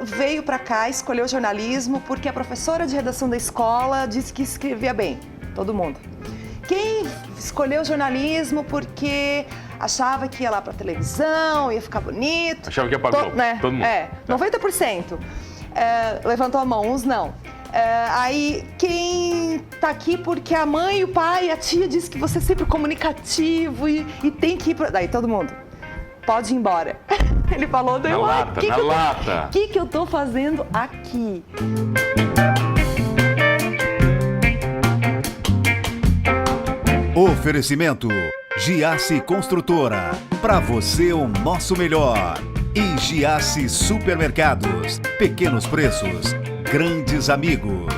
veio para cá, escolheu jornalismo porque a professora de redação da escola disse que escrevia bem? Todo mundo. Quem escolheu jornalismo porque achava que ia lá para televisão, ia ficar bonito? Achava que ia para Globo, né? todo mundo. 90%. Levantou a mão, uns não. Aí, quem tá aqui porque a mãe, o pai, a tia disse que você é sempre comunicativo e tem que ir pra... Daí todo mundo, pode ir embora. Ele falou, na lata. O que eu tô fazendo aqui? Oferecimento Giasse Construtora. Para você o nosso melhor. E Giasse Supermercados. Pequenos preços, grandes amigos.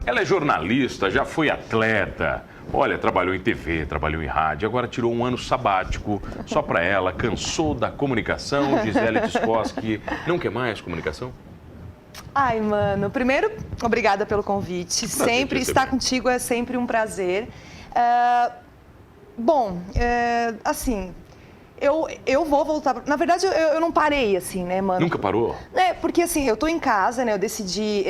Ela é jornalista, já foi atleta. Olha, trabalhou em TV, trabalhou em rádio, agora tirou um ano sabático só para ela, cansou da comunicação. Gisele Tiscoski, não quer mais comunicação? Ai, mano, primeiro, obrigada pelo convite. Sempre estar contigo é sempre um prazer. Assim, eu vou voltar. Na verdade, eu não parei, assim, né, mano? Nunca parou? Porque assim, eu tô em casa, né? Eu decidi,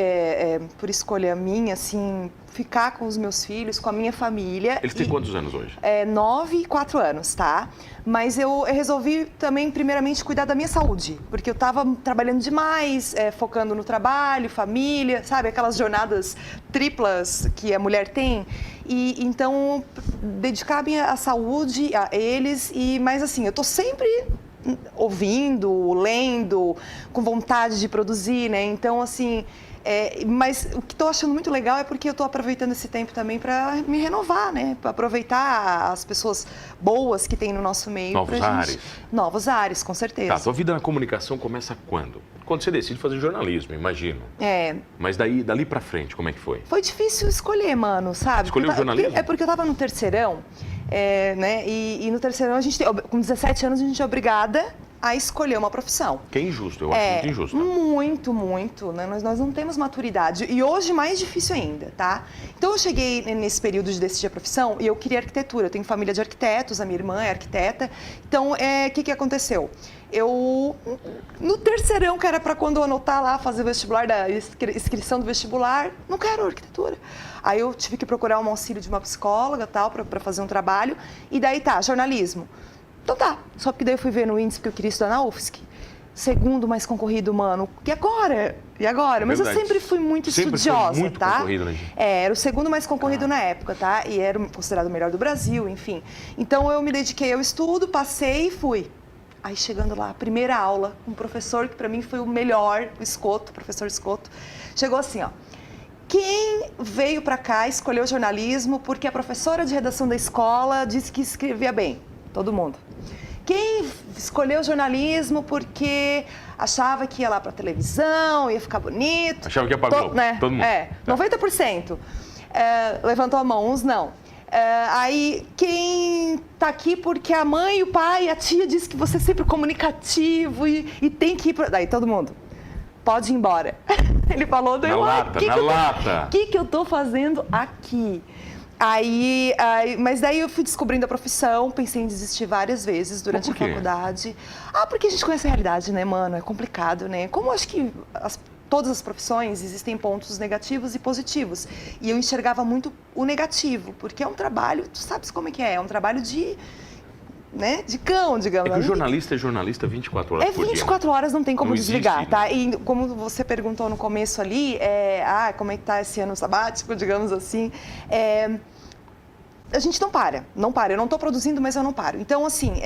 por escolha minha, assim, ficar com os meus filhos, com a minha família. Eles têm quantos anos hoje? 9 e 4 anos, tá? Mas eu resolvi também, primeiramente, cuidar da minha saúde. Porque eu tava trabalhando demais, focando no trabalho, família, sabe? Aquelas jornadas triplas que a mulher tem. E então, dedicar a saúde a eles. Mas assim, eu tô sempre ouvindo, lendo, com vontade de produzir, né? Então, assim... mas o que estou achando muito legal é porque eu estou aproveitando esse tempo também para me renovar, né? Para aproveitar as pessoas boas que tem no nosso meio. Novos ares. Novos ares, com certeza. Tá, tua vida na comunicação começa quando? Quando você decide fazer jornalismo, imagino. Mas dali pra frente, como é que foi? Foi difícil escolher, mano, sabe? Escolheu o jornalismo? Porque eu tava no terceirão, né? E no terceirão, com 17 anos, a gente é obrigada a escolher uma profissão. Que é injusto, eu acho muito injusto. Muito, muito, né? Nós não temos maturidade. E hoje mais difícil ainda, tá? Então eu cheguei nesse período de decidir a profissão e eu queria arquitetura. Eu tenho família de arquitetos, a minha irmã é arquiteta. Então, o que aconteceu? No terceirão, que era para quando eu anotar lá, fazer o vestibular, da inscrição do vestibular, não quero arquitetura. Aí eu tive que procurar um auxílio de uma psicóloga, tal, para fazer um trabalho. E daí jornalismo. Então tá, só porque daí eu fui ver no índice que eu queria estudar na UFSC. Segundo mais concorrido, mano. E agora? Mas eu sempre fui muito estudiosa, foi muito tá? Concorrido, né? Era o segundo mais concorrido na época, tá? E era considerado o melhor do Brasil, enfim. Então eu me dediquei ao estudo, passei e fui. Aí chegando lá, primeira aula, um professor que pra mim foi o melhor, o professor Escoto, chegou assim, ó. Quem veio pra cá, escolheu jornalismo porque a professora de redação da escola disse que escrevia bem? Todo mundo. Quem escolheu jornalismo porque achava que ia lá para televisão, ia ficar bonito? Achava que ia para Globo, né? Todo mundo. 90%. Levantou a mão, uns não. Aí, quem tá aqui porque a mãe, o pai, a tia disse que você é sempre comunicativo e tem que ir pra... Daí todo mundo, pode ir embora. Ele falou, na lata. O que eu tô fazendo aqui? Mas daí eu fui descobrindo a profissão, pensei em desistir várias vezes durante a faculdade. Porque a gente conhece a realidade, né, mano? É complicado, né? Como eu acho que todas as profissões existem pontos negativos e positivos. E eu enxergava muito o negativo, porque é um trabalho, tu sabes como é que é? É um trabalho de cão, digamos. É que o jornalista é jornalista 24 horas por dia. 24 horas, não tem como desligar, existe, tá? né? E como você perguntou no começo ali, como é que tá esse ano sabático, digamos assim, a gente não para. Eu não tô produzindo, mas eu não paro. Então, assim,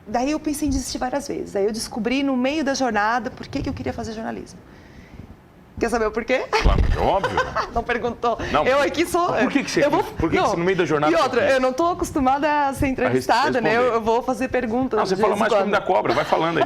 daí eu pensei em desistir várias vezes. Daí eu descobri no meio da jornada por que eu queria fazer jornalismo. Quer saber o porquê? Claro, é óbvio. Não perguntou. Não, eu aqui sou... Por que você Por que você no meio da jornada... E outra, eu não estou acostumada a ser entrevistada, né? Eu vou fazer perguntas. Não, você fala mais como da cobra, vai falando aí.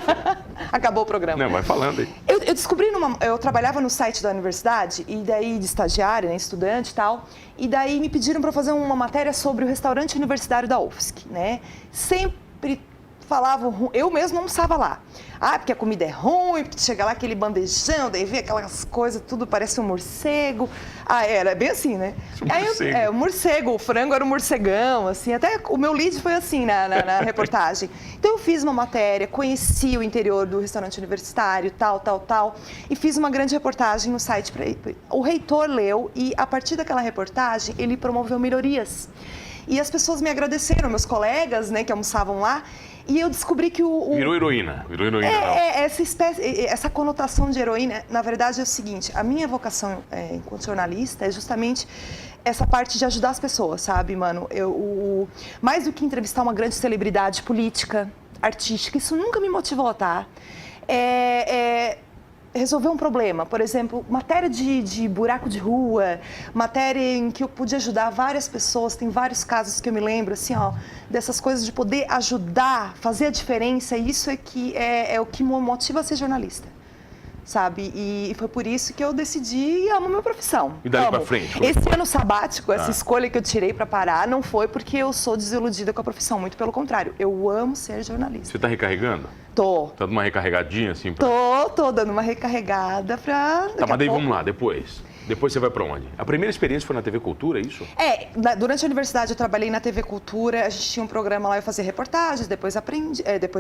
Acabou o programa. Não, vai falando aí. Eu descobri eu trabalhava no site da universidade, e daí de estagiária, né, estudante e tal, e daí me pediram para fazer uma matéria sobre o restaurante universitário da UFSC, né? Sempre falavam, eu mesmo não almoçava lá. Ah, porque a comida é ruim, porque chega lá aquele bandejão, daí vê aquelas coisas, tudo parece um morcego. Ah, era bem assim, né? Aí, o morcego, o frango era um morcegão, assim, até o meu lead foi assim na reportagem. Então eu fiz uma matéria, conheci o interior do restaurante universitário, tal, e fiz uma grande reportagem no site. O reitor leu e a partir daquela reportagem ele promoveu melhorias. E as pessoas me agradeceram, meus colegas, né, que almoçavam lá, e eu descobri que Virou heroína. Essa conotação de heroína, na verdade, é o seguinte, a minha vocação enquanto jornalista é justamente essa parte de ajudar as pessoas, sabe, mano? Mais do que entrevistar uma grande celebridade política, artística, isso nunca me motivou, tá? Resolver um problema, por exemplo, matéria de buraco de rua, matéria em que eu pude ajudar várias pessoas, tem vários casos que eu me lembro, assim, ó, dessas coisas de poder ajudar, fazer a diferença, isso é o que me motiva a ser jornalista, sabe? E foi por isso que eu decidi e amo a minha profissão. E daí pra frente? Esse ano sabático, essa escolha que eu tirei para parar, não foi porque eu sou desiludida com a profissão, muito pelo contrário, eu amo ser jornalista. Você tá recarregando? Tô. Tá dando uma recarregadinha assim? Tô dando uma recarregada pra... Tá, mas daí vamos lá, depois você vai pra onde? A primeira experiência foi na TV Cultura, é isso? Durante a universidade eu trabalhei na TV Cultura, a gente tinha um programa lá, eu fazia reportagens, depois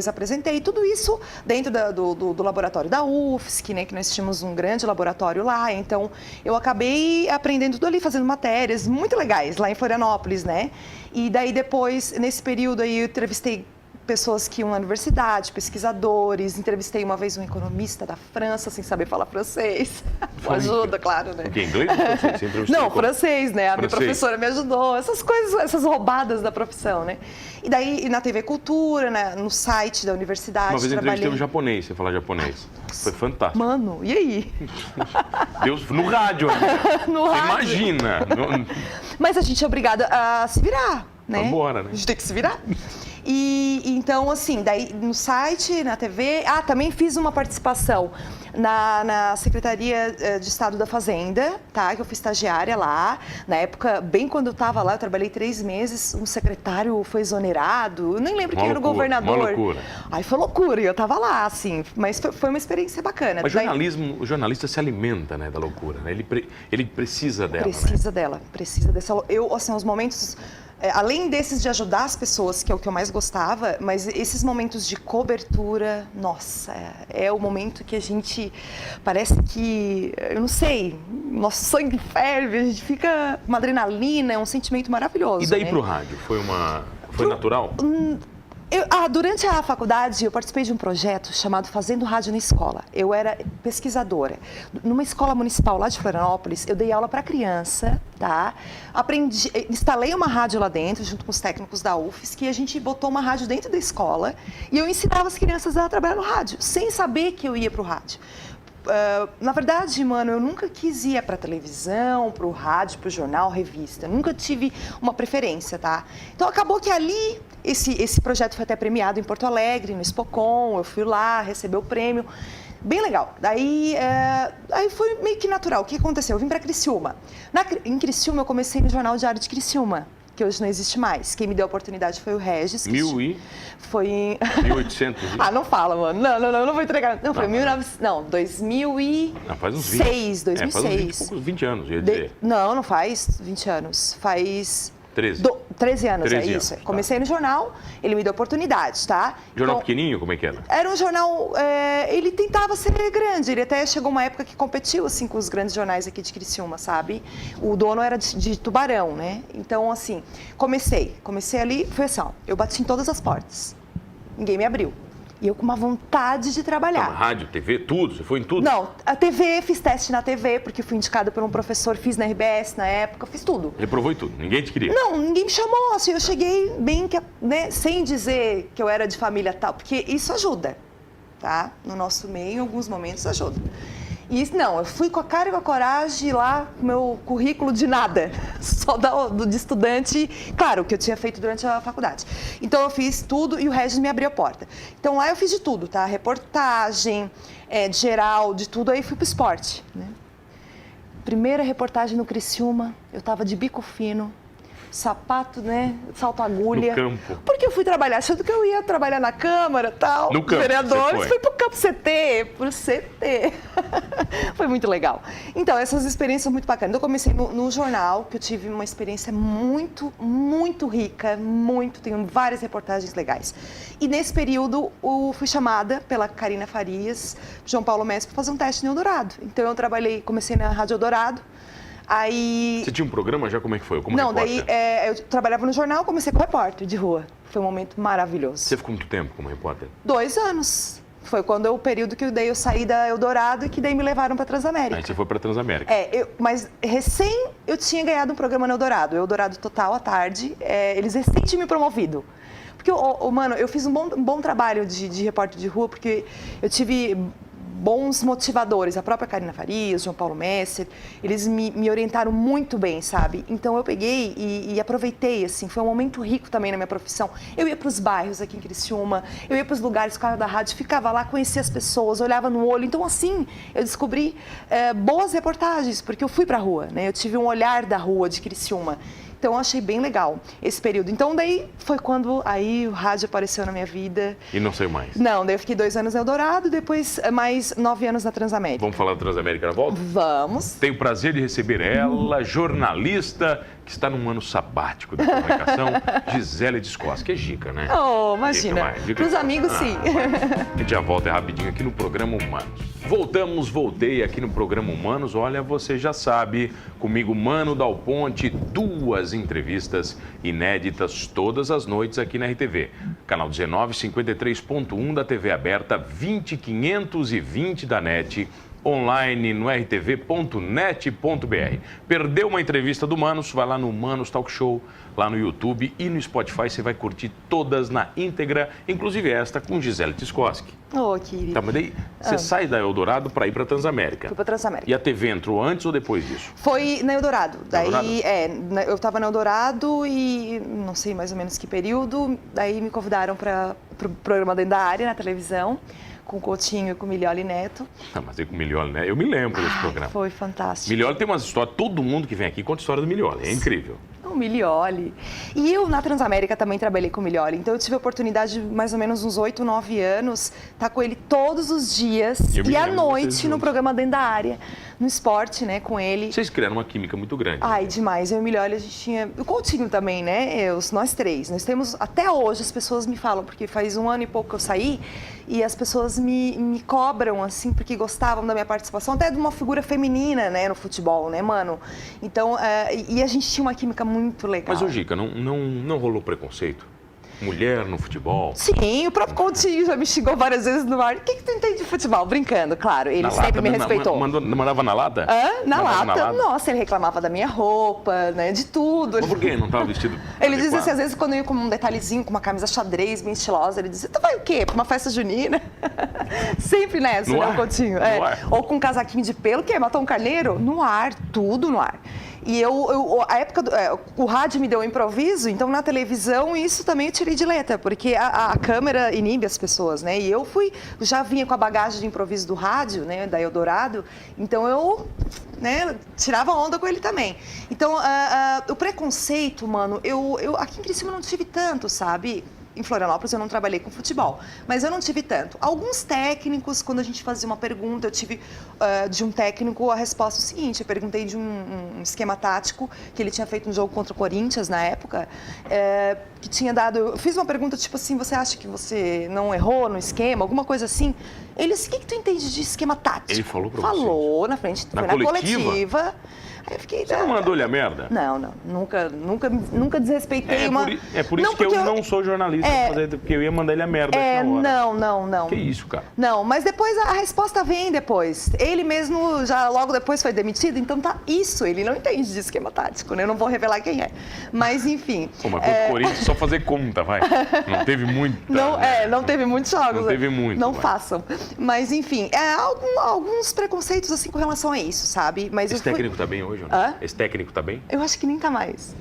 apresentei, tudo isso dentro do laboratório da UFSC, né, que nós tínhamos um grande laboratório lá, então eu acabei aprendendo tudo ali, fazendo matérias muito legais lá em Florianópolis, né? E daí depois, nesse período aí, eu entrevistei pessoas que iam na universidade, pesquisadores, entrevistei uma vez um economista da França, sem saber falar francês. Ajuda, claro, né? Porque inglês ou francês? Não, francês, né? A minha professora me ajudou. Essas coisas, essas roubadas da profissão, né? E daí, na TV Cultura, né? No site da universidade, uma vez entrevistei um japonês, você falar japonês. Foi fantástico. Mano, e aí? Deus, no rádio, né? No rádio. Imagina. Mas a gente é obrigada a se virar, né? Vambora, né? A gente tem que se virar. E então, assim, daí no site, na TV... também fiz uma participação na Secretaria de Estado da Fazenda, tá? Que eu fui estagiária lá. Na época, bem quando eu estava lá, eu trabalhei 3 meses, um secretário foi exonerado, eu nem lembro quem era o governador. Uma loucura. Aí foi loucura, e eu estava lá, assim, mas foi uma experiência bacana. Mas o jornalista se alimenta, né, da loucura, né? Ele precisa dela, Precisa dessa... os momentos... além desses de ajudar as pessoas, que é o que eu mais gostava, mas esses momentos de cobertura, nossa, é o momento que a gente parece que, eu não sei, nosso sangue ferve, a gente fica uma adrenalina, é um sentimento maravilhoso. E daí, né? pro rádio, foi natural? Durante a faculdade, eu participei de um projeto chamado Fazendo Rádio na Escola. Eu era pesquisadora. Numa escola municipal lá de Florianópolis, eu dei aula para criança, tá? Instalei uma rádio lá dentro, junto com os técnicos da UFSC, e a gente botou uma rádio dentro da escola, e eu ensinava as crianças a trabalhar no rádio, sem saber que eu ia pro rádio. Na verdade, mano, eu nunca quis ir para televisão, para o rádio, para o jornal, revista. Eu nunca tive uma preferência, tá? Então, acabou que ali, esse projeto foi até premiado em Porto Alegre, no Expocom. Eu fui lá, recebi o prêmio. Bem legal. Daí foi meio que natural. O que aconteceu? Eu vim para Criciúma. Em Criciúma, eu comecei no Jornal Diário de Criciúma, que hoje não existe mais. Quem me deu a oportunidade foi o Regis. Foi em... 1800? Não fala, mano. Não vou entregar. Não, foi 2006. Faz uns 2006. 2006. Faz uns 20 anos, ia dizer. Não faz 20 anos. Faz... 13. 13 anos, 13 é isso. Anos, Comecei no jornal, ele me deu oportunidade, tá? Jornal pequenininho, como é que era? Era um jornal, ele tentava ser grande, ele até chegou uma época que competiu, assim, com os grandes jornais aqui de Criciúma, sabe? O dono era de Tubarão, né? Então, assim, comecei ali, foi assim, ó, eu bati em todas as portas, ninguém me abriu. E eu com uma vontade de trabalhar. Então, rádio, TV, tudo? Você foi em tudo? Não, a TV, fiz teste na TV, porque fui indicada por um professor, fiz na RBS na época, fiz tudo. Reprovou em tudo? Ninguém te queria? Não, ninguém me chamou, assim, eu cheguei bem, né, sem dizer que eu era de família tal, porque isso ajuda, tá? No nosso meio, em alguns momentos, ajuda. E não, eu fui com a cara e com a coragem lá, meu currículo de nada, só de estudante, claro, o que eu tinha feito durante a faculdade. Então eu fiz tudo e o Regis me abriu a porta. Então lá eu fiz de tudo, tá? Reportagem, de geral, de tudo, aí fui pro esporte, né? Primeira reportagem no Criciúma, eu tava de bico fino, sapato, né? Salto agulha. No campo. Porque eu fui trabalhar, achando que eu ia trabalhar na Câmara e tal. No campo, vereadores, você foi. fui pro campo CT, pro CT. Foi muito legal. Então, essas experiências são muito bacanas. Então, eu comecei no jornal, que eu tive uma experiência muito, muito rica, tenho várias reportagens legais. E nesse período, eu fui chamada pela Karina Farias, João Paulo Messi, para fazer um teste no Eldorado. Então, eu comecei na Rádio Eldorado. Aí... Você tinha um programa já? Como é que foi? Como Não, repórter? daí eu trabalhava no jornal, comecei como repórter de rua. Foi um momento maravilhoso. Você ficou muito tempo como repórter? 2 anos. Foi o período que eu saí da Eldorado e que daí me levaram para Transamérica. Aí você foi para Transamérica. Mas recém eu tinha ganhado um programa no Eldorado Total à tarde. Eles recém tinham me promovido. Porque, mano, eu fiz um bom trabalho de repórter de rua, porque eu tive bons motivadores, a própria Karina Farias, João Paulo Messer, eles me orientaram muito bem, sabe? Então eu peguei e aproveitei, assim, foi um momento rico também na minha profissão. Eu ia para os bairros aqui em Criciúma, eu ia para os lugares, carro da rádio, ficava lá, conhecia as pessoas, olhava no olho. Então assim, eu descobri boas reportagens, porque eu fui para a rua, né? Eu tive um olhar da rua de Criciúma. Então, eu achei bem legal esse período. Então, daí foi quando aí o rádio apareceu na minha vida. E não saiu mais? Não, daí eu fiquei 2 anos no Eldorado, depois mais 9 anos na Transamérica. Vamos falar da Transamérica na volta? Vamos. Tenho o prazer de receber ela, jornalista, que está num ano sabático da comunicação, Gisele Descosta, que é dica, né? Oh, imagina. Para os amigos, sim. A gente já volta rapidinho aqui no programa Humanos. Voltei aqui no programa Humanos. Olha, você já sabe, comigo, Mano Dal Ponte, 2 entrevistas inéditas todas as noites aqui na RTV. Canal 1953.1 da TV aberta, 20520 da NET, online no rtv.net.br. Perdeu uma entrevista do Manos? Vai lá no Manos Talk Show, lá no YouTube e no Spotify. Você vai curtir todas na íntegra, inclusive esta com Gisele Tiscoski. Oh, querido. Tá, mas daí você sai da Eldorado para ir para Transamérica. Fui para Transamérica. E a TV entrou antes ou depois disso? Foi na Eldorado. Daí, Eldorado? Eu estava na Eldorado e não sei mais ou menos que período. Daí me convidaram para o programa Dentro da Área, na televisão, com o Coutinho e com o Milioli Neto. Ah, mas é com o Milioli, né? Eu me lembro desse programa. Foi fantástico. Milioli tem umas histórias, todo mundo que vem aqui conta a história do Milioli, é incrível. O Milioli. E eu, na Transamérica, também trabalhei com o Milioli. Então, eu tive a oportunidade de, mais ou menos uns 8, 9 anos, estar com ele todos os dias e à noite no programa Dentro da Área, no esporte, né, com ele. Vocês criaram uma química muito grande. Ai, demais. Eu e o Milioli, a gente tinha... O Coutinho também, né? Nós 3. Nós temos... Até hoje, as pessoas me falam, porque faz 1 ano e pouco que eu saí, e as pessoas me cobram, assim, porque gostavam da minha participação, até de uma figura feminina, né, no futebol, né, mano? Então, e a gente tinha uma química muito legal. Mas, ô Gica, não rolou preconceito? Mulher no futebol? Sim, o próprio Coutinho já me xingou várias vezes no ar. O que tu entende de futebol? Brincando, claro. Ele sempre me respeitou. Mandava na lata? Na lata? Nossa, ele reclamava da minha roupa, né? De tudo. Mas por quê? Não estava vestido Ele dizia assim, às vezes, quando eu ia com um detalhezinho, com uma camisa xadrez bem estilosa, ele dizia, tu vai o quê? Pra uma festa junina? Sempre nessa, né, o Coutinho? Ou com um casaquinho de pelo, o quê? Matou um carneiro? No ar, tudo no ar. E a época, o rádio me deu um improviso, então na televisão isso também eu tirei de letra, porque a câmera inibe as pessoas, né? E eu já vinha com a bagagem de improviso do rádio, né, da Eldorado, então eu, né, tirava onda com ele também. Então, o preconceito, mano, eu aqui em Criciúma não tive tanto, sabe? Em Florianópolis eu não trabalhei com futebol, mas eu não tive tanto. Alguns técnicos, quando a gente fazia uma pergunta, eu tive de um técnico a resposta seguinte, eu perguntei de um esquema tático que ele tinha feito um jogo contra o Corinthians na época, que tinha dado, eu fiz uma pergunta tipo assim, você acha que você não errou no esquema, alguma coisa assim? Ele disse, o que tu entende de esquema tático? Ele falou pra você? Falou na frente, foi na coletiva. Aí eu fiquei, você não mandou-lhe a merda? Não, nunca desrespeitei É por isso que eu não sou jornalista, porque eu ia mandar ele a merda na hora. Não. Que isso, cara? Não, mas depois a resposta vem depois. Ele mesmo já logo depois foi demitido, então tá isso, ele não entende de esquema tático, né? Eu não vou revelar quem é. Mas enfim. Pô, mas contra o Corinthians só fazer conta, vai. Não teve muito. Não teve muitos jogos. Não teve muito. Não façam. Mas enfim, alguns preconceitos assim com relação a isso, sabe? Mas esse técnico tá bem hoje? hoje ou não? Hã? Esse técnico tá bem? Eu acho que nem tá mais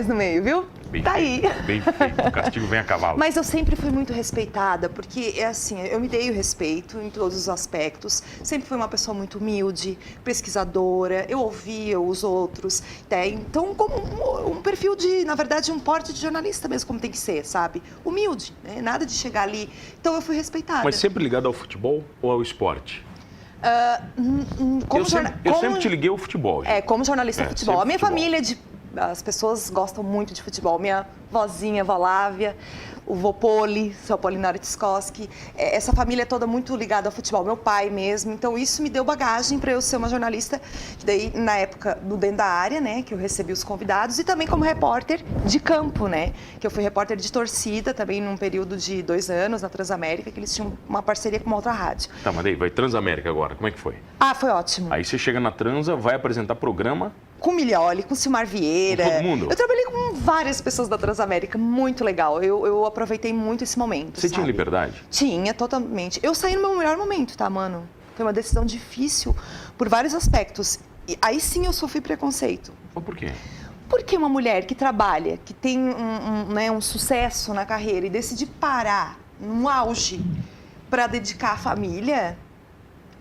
no meio, viu? Bem Tá feito, aí. bem feito. O castigo vem a cavalo. Mas eu sempre fui muito respeitada, porque é assim, eu me dei o respeito em todos os aspectos. Sempre fui uma pessoa muito humilde, pesquisadora, eu ouvia os outros. Né? Então, como um perfil de, na verdade, um porte de jornalista mesmo, como tem que ser, sabe? Humilde, né? Nada de chegar ali. Então, eu fui respeitada. Mas sempre ligado ao futebol ou ao esporte? Como Eu sempre te liguei ao futebol. Gente. Como jornalista de futebol. A minha futebol. família, as pessoas gostam muito de futebol. Minha vozinha, vó Lávia, o vô Poli, seu Apolinário Tskoski. Essa família é toda muito ligada ao futebol. Meu pai mesmo. Então, isso me deu bagagem para eu ser uma jornalista. Daí, na época, do Dentro da Área, né? Que eu recebi os convidados. E também como repórter de campo, né? Que eu fui repórter de torcida também num período de 2 anos na Transamérica, que eles tinham uma parceria com uma outra rádio. Tá, mas daí vai Transamérica agora. Como é que foi? Ah, foi ótimo. Aí você chega na Transa, vai apresentar programa. Com o Milioli, com o Silmar Vieira. Com todo mundo? Eu trabalhei com várias pessoas da Transamérica, muito legal. Eu aproveitei muito esse momento. Você sabe? tinha liberdade? Tinha, totalmente. Eu saí no meu melhor momento, tá, mano? Foi uma decisão difícil por vários aspectos. E aí sim eu sofri preconceito. Mas por quê? Porque uma mulher que trabalha, que tem um sucesso na carreira e decide parar no auge para dedicar à família.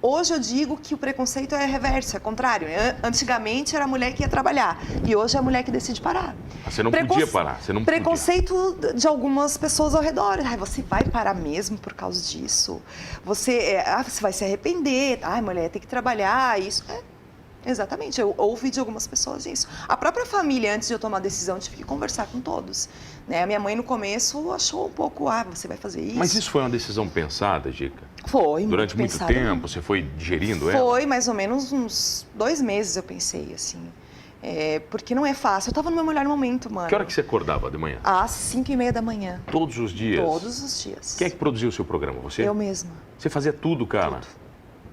Hoje eu digo que o preconceito é reverso, é contrário. Antigamente era a mulher que ia trabalhar e hoje é a mulher que decide parar. Você não podia parar, você não Preconceito de algumas pessoas ao redor. Ai, você vai parar mesmo por causa disso? Você vai se arrepender. Ai, mulher, tem que trabalhar. Isso exatamente, eu ouvi de algumas pessoas isso. A própria família, antes de eu tomar a decisão, tive que conversar com todos. Né? A minha mãe, no começo, achou um pouco, você vai fazer isso? Mas isso foi uma decisão pensada, Gica? Foi, Durante muito pensada. tempo, você foi digerindo ela? Foi, mais ou menos uns 2 meses eu pensei, assim. Porque não é fácil. Eu tava no meu melhor momento, mano. Que hora que você acordava de manhã? Às 5h30 da manhã. Todos os dias? Todos os dias. Quem é que produziu o seu programa? Você? Eu mesma. Você fazia tudo, cara?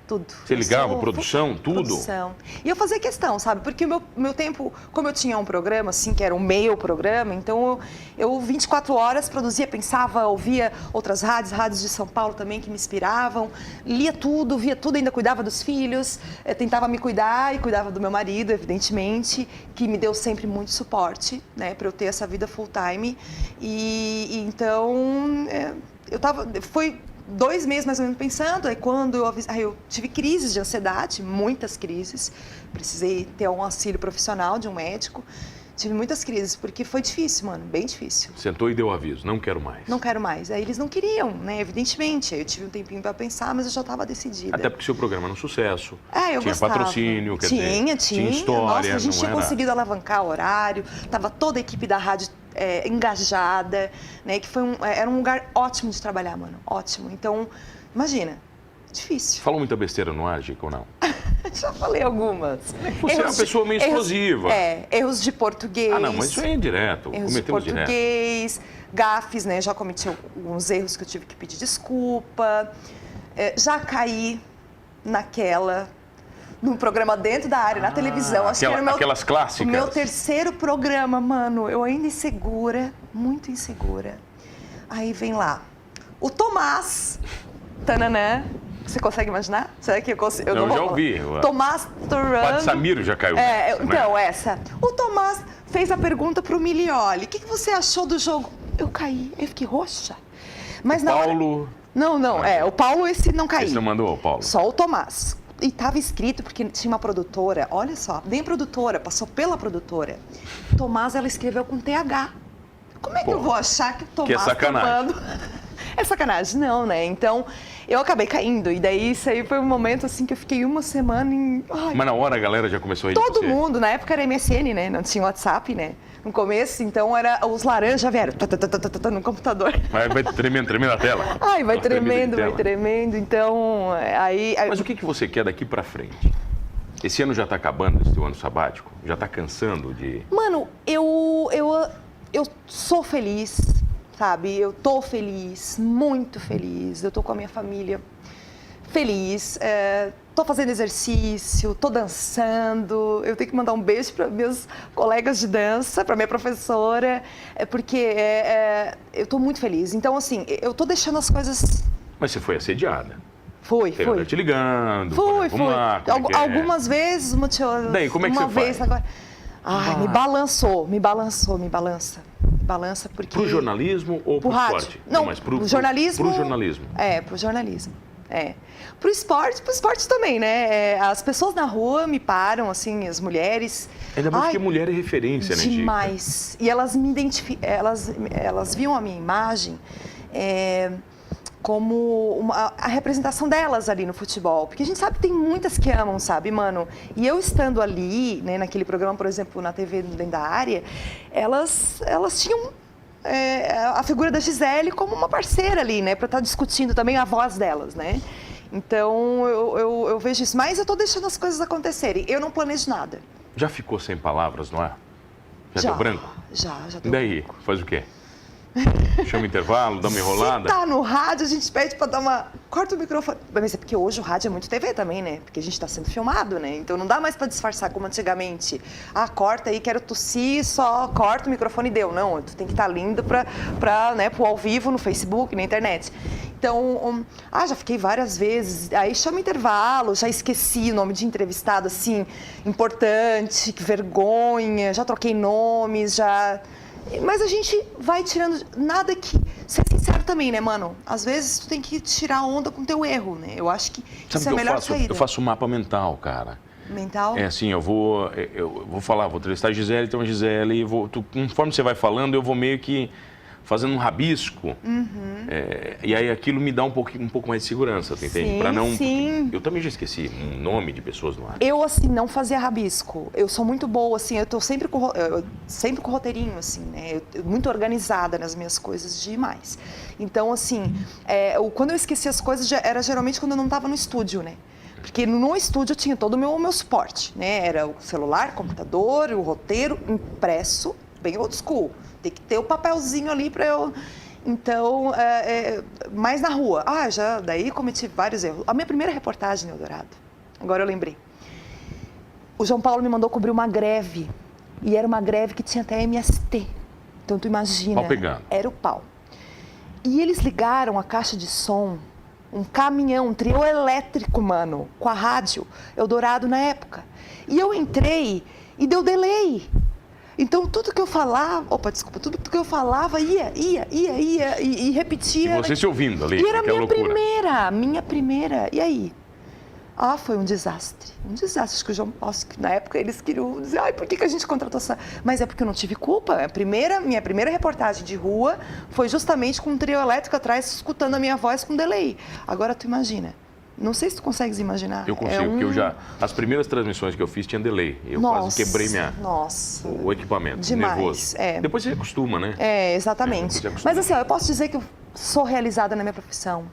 Tudo. Você ligava, Eu produção, tudo? Produção. E eu fazia questão, sabe? Porque o meu tempo, como eu tinha um programa, assim, que era o meu programa, então eu 24 horas produzia, pensava, ouvia outras rádios de São Paulo também que me inspiravam, lia tudo, via tudo, ainda cuidava dos filhos, tentava me cuidar e cuidava do meu marido, evidentemente, que me deu sempre muito suporte, né, para eu ter essa vida full time. E então, foi 2 meses mais ou menos pensando, aí quando eu tive crises de ansiedade, muitas crises, precisei ter um auxílio profissional de um médico, tive muitas crises, porque foi difícil, mano, bem difícil. Sentou e deu aviso, não quero mais. Não quero mais. Aí eles não queriam, né, evidentemente, aí eu tive um tempinho para pensar, mas eu já estava decidida. Até porque seu programa era um sucesso, eu tinha gostava. patrocínio, quer dizer, tinha história, Nossa, a gente não tinha era... conseguido alavancar o horário, tava toda a equipe da rádio engajada, né, que era um lugar ótimo de trabalhar, mano, ótimo. Então, imagina, difícil. Falou muita besteira no ar, Gica, ou não? Já falei algumas. Você é uma pessoa meio explosiva. Erros de português. Ah, não, mas isso aí é direto, Erros de cometemos direto. português, gafes, né? Já cometi alguns erros que eu tive que pedir desculpa. Já caí num programa dentro da área, na televisão. Acho que era aquelas clássicas. O meu 3º programa, mano. Eu ainda insegura, muito insegura. Aí vem lá o Tomás, tananã. Você consegue imaginar? Será que eu consigo? Eu já ouvi. Tomás Torrando. Padre Samiro já caiu. Então, essa. O Tomás fez a pergunta pro Milioli. O que você achou do jogo? Eu caí, eu fiquei roxa. Mas Paulo... Não, o Paulo esse não caiu. Esse não mandou, o Paulo? Só o Tomás. E estava escrito, porque tinha uma produtora, olha só, nem produtora, passou pela produtora. Tomás, ela escreveu com TH. Como é que eu vou achar que o Tomás... Que é sacanagem. É sacanagem, não, né? Então, eu acabei caindo. E daí, isso aí foi um momento, assim, que eu fiquei uma semana em... Mas na hora a galera já começou a ir Todo mundo, na época era MSN, né? Não tinha WhatsApp, né? No começo, então, os laranjas vieram no computador. Vai tremendo a tela. Ai, vai tremendo. Então, aí... Mas o que você quer daqui pra frente? Esse ano já tá acabando, esse ano sabático? Já tá cansando de... Mano, eu sou feliz, sabe? Eu tô feliz, muito feliz. Eu tô com a minha família feliz. Tô fazendo exercício, tô dançando. Eu tenho que mandar um beijo para meus colegas de dança, para minha professora, porque eu tô muito feliz. Então, assim, eu tô deixando as coisas... Mas você foi assediada? Foi. Te ligando. Foi. Vamos lá, como é que é? Algumas vezes, Daí, como é que uma você vez faz? agora. Ai, me balança porque... Pro jornalismo ou pro rádio. esporte? Não, mas pro jornalismo. Pro jornalismo. Pro jornalismo. Pro esporte também, né? As pessoas na rua me param, assim, as mulheres. Ainda mais porque mulher é referência, né, Dica? Demais. E elas me identificam, elas viam a minha imagem como a representação delas ali no futebol. Porque a gente sabe que tem muitas que amam, sabe, mano? E eu estando ali, né, naquele programa, por exemplo, na TV dentro da área, elas tinham a figura da Gisele como uma parceira ali, né? Para estar discutindo também a voz delas, né? Então, eu vejo isso. Mas eu tô deixando as coisas acontecerem. Eu não planejo nada. Já ficou sem palavras, não é? Já deu branco? Já deu Daí, branco. faz o quê? Chama intervalo, dá uma enrolada? Se tá no rádio, a gente pede pra dar uma... Corta o microfone. Mas é porque hoje o rádio é muito TV também, né? Porque a gente tá sendo filmado, né? Então não dá mais pra disfarçar como antigamente. Corta aí, quero tossir, só corta o microfone e deu. Não, tu tem que estar lindo né, pro ao vivo, no Facebook, na internet. Então, já fiquei várias vezes. Aí chama intervalo, já esqueci o nome de entrevistado, assim, importante, que vergonha. Já troquei nomes, já... Mas a gente vai tirando, nada que... Ser sincero também, né, mano? Às vezes tu tem que tirar onda com o teu erro, né? Eu acho que Sabe isso é a melhor saída. Eu faço um mapa mental, cara. Mental? É assim, eu vou falar, vou entrevistar a Gisele, então a Gisele, conforme você vai falando, eu vou meio que fazendo um rabisco. E aí aquilo me dá um pouco mais de segurança, tu entende? Sim, Pra não, sim. Eu também já esqueci um nome de pessoas no ar. Eu, assim, não fazia rabisco. Eu sou muito boa, assim, eu tô sempre com roteirinho, assim, né? Eu muito organizada nas minhas coisas demais. Então, assim, quando eu esqueci as coisas, era geralmente quando eu não estava no estúdio, né? Porque no estúdio eu tinha todo o meu suporte, né? Era o celular, computador, o roteiro impresso, bem old school. Tem que ter o papelzinho ali para eu... Então, mais na rua. Daí cometi vários erros. A minha primeira reportagem no Eldorado, agora eu lembrei. O João Paulo me mandou cobrir uma greve. E era uma greve que tinha até MST. Então, tu imagina. Pau pegando. Era o pau. E eles ligaram a caixa de som, um caminhão, um trio elétrico, mano, com a rádio Eldorado na época. E eu entrei e deu delay. Então, tudo que eu falava... tudo que eu falava ia e repetia. E você se ouvindo ali, e era minha primeira. E aí? Foi um desastre. Um desastre. Acho que o João Paulo, na época, eles queriam dizer, por que a gente contratou essa... Mas é porque eu não tive culpa. Minha primeira reportagem de rua foi justamente com um trio elétrico atrás, escutando a minha voz com delay. Agora, tu imagina. Não sei se tu consegues imaginar. Eu consigo, porque as primeiras transmissões que eu fiz tinham delay. Eu quase quebrei o equipamento, demais, nervoso. Depois você acostuma, né? Exatamente. Mas assim, eu posso dizer que eu sou realizada na minha profissão.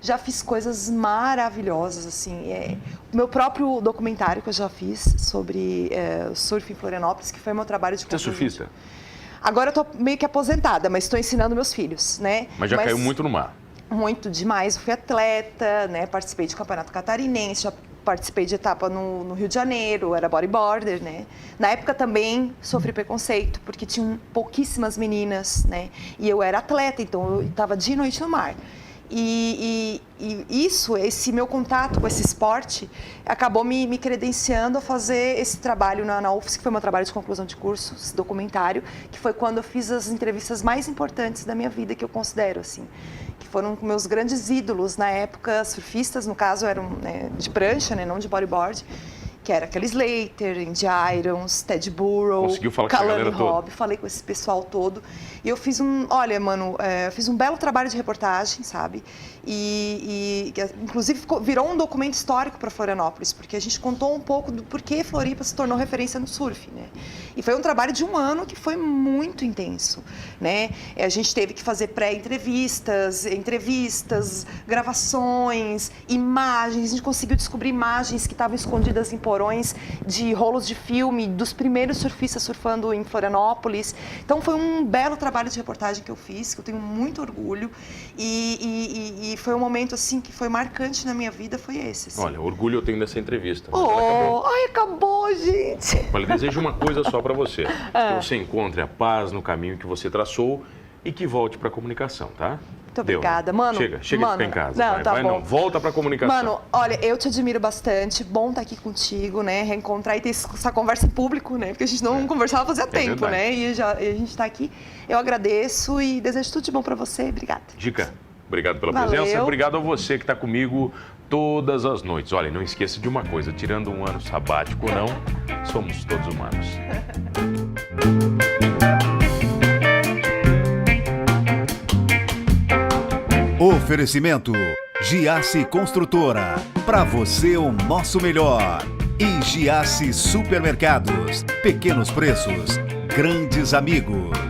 Já fiz coisas maravilhosas, assim. O meu próprio documentário que eu já fiz sobre surf em Florianópolis, que foi meu trabalho de conclusão. Você é surfista? Agora eu tô meio que aposentada, mas estou ensinando meus filhos, né? Mas já caiu muito no mar? Muito demais. Eu fui atleta, né? Participei de campeonato catarinense, já participei de etapa no Rio de Janeiro, era bodyboarder, né? Na época também sofri preconceito, porque tinham pouquíssimas meninas, né? E eu era atleta, então eu estava dia e noite no mar. E esse meu contato com esse esporte acabou me credenciando a fazer esse trabalho na UFSC, que foi meu trabalho de conclusão de curso, esse documentário, que foi quando eu fiz as entrevistas mais importantes da minha vida, que eu considero, assim, que foram meus grandes ídolos na época, surfistas, no caso, eram, né, de prancha, né, não de bodyboard, que era Kelly Slater, Indy Irons, Ted Burrow, Callan Robb, falei com esse pessoal todo. E eu fiz fiz um belo trabalho de reportagem, sabe? E inclusive virou um documento histórico para Florianópolis, porque a gente contou um pouco do porquê Floripa se tornou referência no surf, né? E foi um trabalho de um ano que foi muito intenso, né? A gente teve que fazer pré-entrevistas, entrevistas, gravações, imagens. A gente conseguiu descobrir imagens que estavam escondidas em porões de rolos de filme dos primeiros surfistas surfando em Florianópolis. Então foi um belo trabalho de reportagem que eu fiz, que eu tenho muito orgulho. E foi um momento assim que foi marcante na minha vida, foi esse. Assim. Olha, orgulho eu tenho dessa entrevista. Acabou, gente. Olha, desejo uma coisa só para você. Que você encontre a paz no caminho que você traçou e que volte para a comunicação, tá? Muito obrigada. Mano, Chega de ficar em casa. Não, tá bom. Não, volta pra comunicação. Mano, olha, eu te admiro bastante. Bom estar aqui contigo, né? Reencontrar e ter essa conversa em público, né? Porque a gente não conversava fazia tempo, verdade. né? E a gente tá aqui. Eu agradeço e desejo tudo de bom pra você. Obrigada. Dica, obrigado pela Valeu. presença. Obrigado a você que está comigo todas as noites. Olha, não esqueça de uma coisa, tirando um ano sabático ou não, somos todos humanos. Oferecimento Giasse Construtora. Para você o nosso melhor. E Giasse Supermercados. Pequenos preços, grandes amigos.